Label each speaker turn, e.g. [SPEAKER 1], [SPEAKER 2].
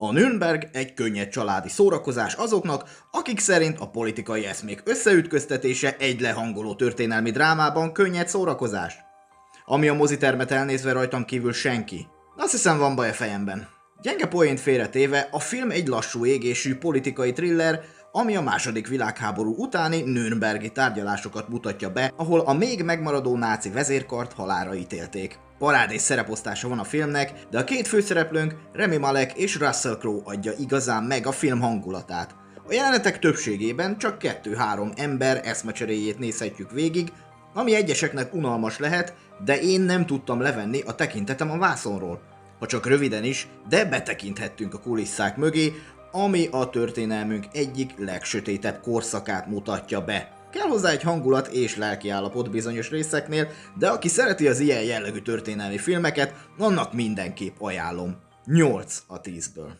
[SPEAKER 1] A Nürnberg egy könnyed családi szórakozás azoknak, akik szerint a politikai eszmék összeütköztetése egy lehangoló történelmi drámában könnyed szórakozás. Ami a mozitermet elnézve rajtam kívül senki. Azt hiszem van baj a fejemben. Gyenge poént félretéve, a film egy lassú égésű politikai thriller, ami a második világháború utáni nürnbergi tárgyalásokat mutatja be, ahol a még megmaradó náci vezérkart halálra ítélték. Parádés szereposztása van a filmnek, de a két főszereplőnk, Rami Malek és Russell Crowe adja igazán meg a film hangulatát. A jelenetek többségében csak 2-3 ember eszmecseréjét nézhetjük végig, ami egyeseknek unalmas lehet, de én nem tudtam levenni a tekintetem a vászonról. Ha csak röviden is, de betekinthettünk a kulisszák mögé, ami a történelmünk egyik legsötétebb korszakát mutatja be. Kell hozzá egy hangulat és lelkiállapot bizonyos részeknél, de aki szereti az ilyen jellegű történelmi filmeket, annak mindenképp ajánlom. 8 a 10-ből.